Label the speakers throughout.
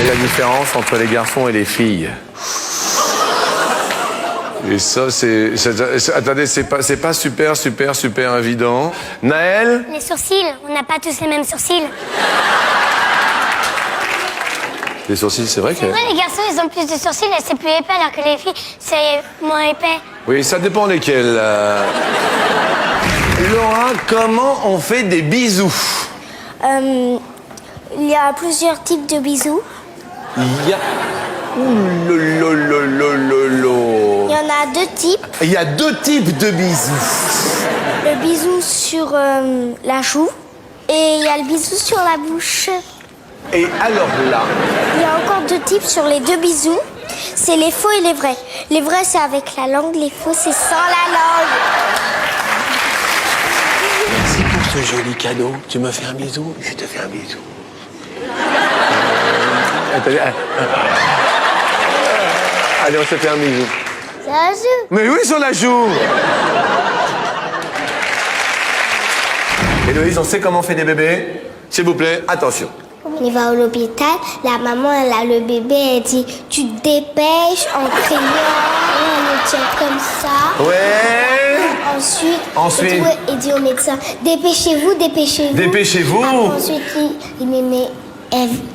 Speaker 1: Quelle est la différence entre les garçons et les filles? Et ça, attendez, c'est pas super évident. Naël?
Speaker 2: Les sourcils, on n'a pas tous les mêmes sourcils.
Speaker 1: Les sourcils, c'est vrai que...
Speaker 2: C'est vrai, les garçons, ils ont plus de sourcils et c'est plus épais, alors que les filles, c'est moins épais.
Speaker 1: Oui, ça dépend lesquels. Laura, comment on fait des bisous?
Speaker 2: Il y a plusieurs types de bisous.
Speaker 1: Il y a... Ouh
Speaker 2: Il y en a deux types.
Speaker 1: Il y a deux types de bisous.
Speaker 2: Le bisou sur la joue et il y a le bisou sur la bouche.
Speaker 1: Et alors là...
Speaker 2: Il y a encore deux types sur les deux bisous. C'est les faux et les vrais. Les vrais, c'est avec la langue. Les faux, c'est sans la langue.
Speaker 1: Merci pour ce joli cadeau. Tu me fais un bisou? Je te fais un bisou. Attendez, allez, on se fait un bisou.
Speaker 2: C'est la joue.
Speaker 1: Mais oui, sur la joue. Héloïse, on sait comment on fait des bébés? S'il vous plaît, attention.
Speaker 2: On va à l'hôpital, la maman, elle a le bébé, elle dit « Tu te dépêches en criant, on le tient comme ça. »
Speaker 1: Ouais.
Speaker 2: Ensuite, il dit au médecin « Dépêchez-vous, dépêchez-vous. »
Speaker 1: Dépêchez-vous.
Speaker 2: Ensuite,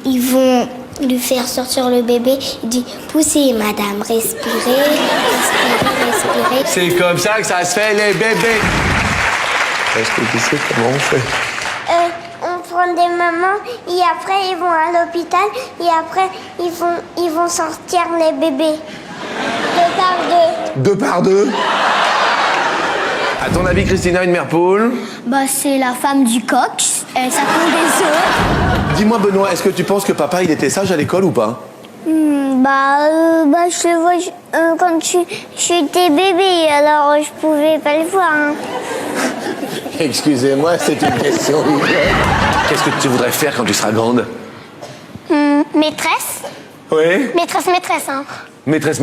Speaker 2: ils vont lui faire sortir le bébé. Il dit « Poussez, madame, respirez, respirez. »
Speaker 1: C'est comme ça que ça se fait, les bébés. Est-ce que tu sais comment on fait?
Speaker 2: On prend des mamans et après ils vont à l'hôpital et après ils vont sortir les bébés. Deux par deux.
Speaker 1: Deux par deux? À ton avis, Christina, une mère poule?
Speaker 2: Bah c'est la femme du coq, ça pond des œufs.
Speaker 1: Dis-moi, Benoît, est-ce que tu penses que papa, il était sage à l'école ou pas?
Speaker 2: Je le vois quand j'étais bébé, alors je pouvais pas le voir. Hein.
Speaker 1: Excusez-moi, c'est une question. Qu'est-ce que tu voudrais faire quand tu seras grande?
Speaker 2: Maîtresse?
Speaker 1: Oui?
Speaker 2: Maîtresse, hein.
Speaker 1: Maîtresse.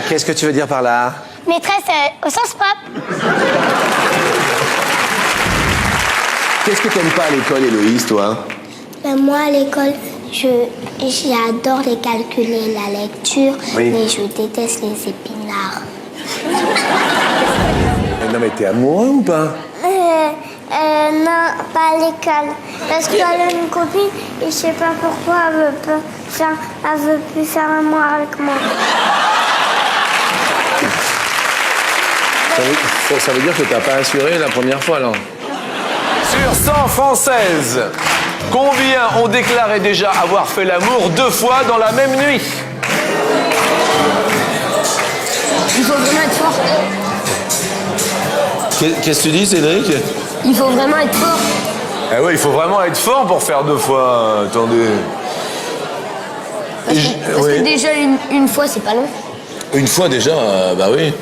Speaker 1: Qu'est-ce que tu veux dire par là?
Speaker 2: Maîtresse au sens propre.
Speaker 1: Qu'est-ce que t'aimes pas à l'école, Héloïse, toi?
Speaker 2: Moi, à l'école, j'adore les calculs et la lecture,
Speaker 1: oui.
Speaker 2: Mais je déteste les épinards.
Speaker 1: Non, mais t'es amoureux ou pas?
Speaker 2: Non, pas à l'école. Parce qu'elle a une copine et je sais pas pourquoi elle veut plus faire amour avec moi.
Speaker 1: Ça veut dire que t'as pas assuré la première fois, alors? Sur 100 Françaises, combien ont déclaré déjà avoir fait l'amour 2 fois dans la même nuit?
Speaker 3: Il faut vraiment être fort.
Speaker 1: Qu'est-ce que tu dis, Cédric?
Speaker 3: Il faut vraiment être fort.
Speaker 1: Ah ouais, il faut vraiment être fort pour faire 2 fois. Attendez.
Speaker 3: Parce que déjà, une fois, c'est pas long.
Speaker 1: Une fois déjà, bah oui.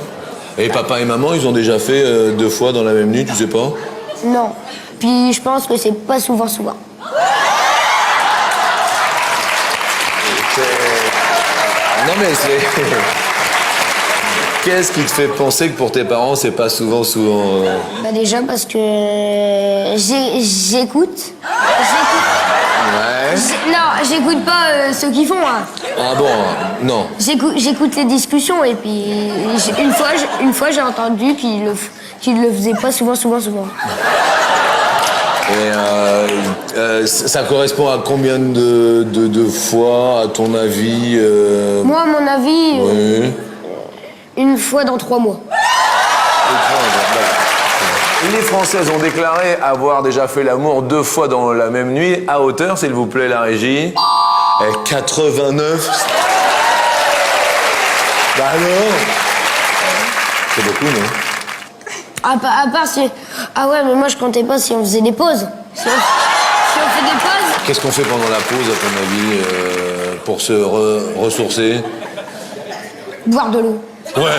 Speaker 1: Et papa et maman, ils ont déjà fait 2 fois dans la même nuit, tu sais pas?
Speaker 3: Non. Puis je pense que c'est pas souvent.
Speaker 1: Non mais c'est... Qu'est-ce qui te fait penser que pour tes parents, c'est pas souvent
Speaker 3: Bah déjà parce que j'écoute.
Speaker 1: Ouais.
Speaker 3: Non, j'écoute pas ce qu'ils font. Hein.
Speaker 1: Ah bon, non.
Speaker 3: J'écoute les discussions et puis une fois j'ai entendu qu'ils le faisaient pas souvent.
Speaker 1: Et ça correspond à combien de fois, à ton avis
Speaker 3: Moi, à mon avis,
Speaker 1: oui.
Speaker 3: Une fois dans 3 mois.
Speaker 1: Les Françaises ont déclaré avoir déjà fait l'amour 2 fois dans la même nuit. À hauteur, s'il vous plaît, la régie. Et 89. Bah alors? C'est beaucoup, non?
Speaker 3: À part si... Ah ouais, mais moi je comptais pas si on faisait des pauses. Si on fait des pauses...
Speaker 1: Qu'est-ce qu'on fait pendant la pause, à ton avis, pour se ressourcer?
Speaker 3: Boire de l'eau.
Speaker 1: Ouais.